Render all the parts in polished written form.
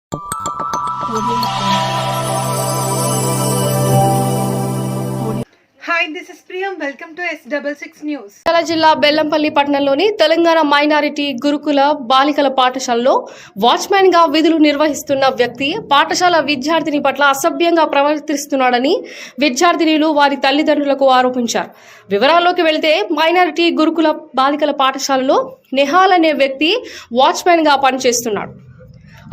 Hi, this is Priyam. Welcome to S66 News. జిల్లా బెల్లంపల్లి పట్టణంలోని Telangana minority గురుకుల బాలికల పాఠశాలలో వాచ్మెన్ గా విధులు నిర్వహిస్తున్న వ్యక్తి పాఠశాల విద్యార్థిని పట్ల అసభ్యంగా ప్రవర్తిస్తున్నాడని విద్యార్థినిలు వారి తల్లిదండ్రులకు ఆరోపించారు. వివరాల్లోకి వెళితే మైనారిటీ గురుకుల బాలికల పాఠశాలలో నెహాల్ అనే వ్యక్తి వాచ్మెన్ గా పనిచేస్తున్నాడు.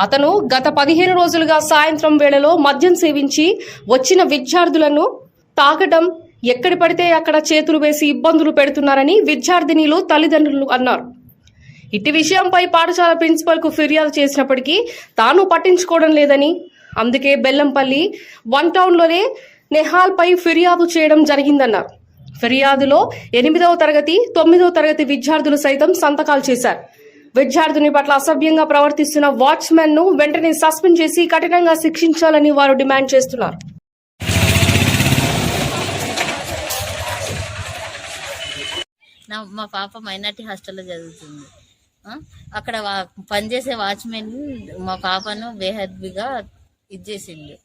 అతను గత 15 రోజులుగా సాయంత్రం వేళలో మద్యం సేవించి వచ్చిన విద్యార్థులను తాకటం, ఎక్కడి పడితే అక్కడ చేతులు వేసి ఇబ్బందులు పెడుతున్నారని విద్యార్థినిలు తల్లిదండ్రులు అన్నారు. ఇట్టి విషయంపై పాఠశాల ప్రిన్సిపల్ కు ఫిర్యాదు చేసినప్పటికీ తాను పట్టించుకోవడం లేదని, అందుకే బెల్లంపల్లి 1 టౌన్లోనే నెహాల్ పై ఫిర్యాదు చేయడం జరిగిందన్నారు. ఫిర్యాదులో 8వ తరగతి 9వ తరగతి విద్యార్థులు సైతం సంతకాలు చేశారు. విద్యార్థిని పట్ల అసభ్యంగా ప్రవర్తిస్తున్న వాచ్మెన్ ను వెంటనే సస్పెండ్ చేసి కఠినంగా శిక్షించాలని వారు డిమాండ్ చేస్తున్నారు. మా పాప మైనార్టీ హాస్టల్లో చదువుతుంది. అక్కడ పనిచేసే వాచ్మెన్ మా పాపను బేహద్బిగా ఇచ్చేసిండు.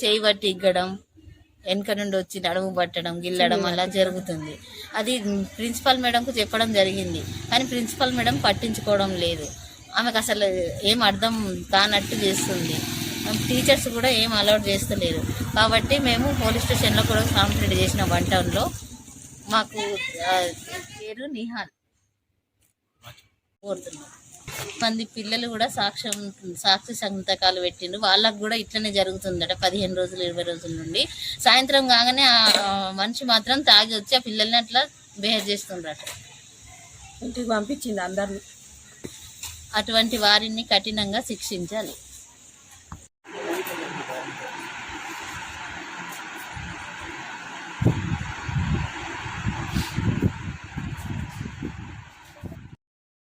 చేయి బట్టి ఇగ్గడం, వెనక నుండి వచ్చి నడుము పట్టడం, గిల్లడం అలా జరుగుతుంది. అది ప్రిన్సిపల్ మేడంకు చెప్పడం జరిగింది, కానీ ప్రిన్సిపల్ మేడం పట్టించుకోవడం లేదు. ఆమెకు అసలు ఏం అర్థం కానట్టు చేస్తుంది. టీచర్స్ కూడా ఏం అలౌట్ చేస్తలేరు. కాబట్టి మేము పోలీస్ స్టేషన్లో కూడా కంప్లైంట్ చేసిన 1 టౌన్లో. మాకు పేరు నిహాల్ కోరుతున్నాం. మంది పిల్లలు కూడా సాక్షి సంతకాలు పెట్టిండ్రు. వాళ్ళకు కూడా ఇట్లనే జరుగుతుందట 15 రోజులు 20 రోజుల నుండి. సాయంత్రం కాగానే ఆ మనిషి మాత్రం తాగి వచ్చి ఆ పిల్లల్ని అట్లా బిహేవ్ చేస్తుండ్రట. ఇంటికి పంపించింది అందరిని. అటువంటి వారిని కఠినంగా శిక్షించాలి.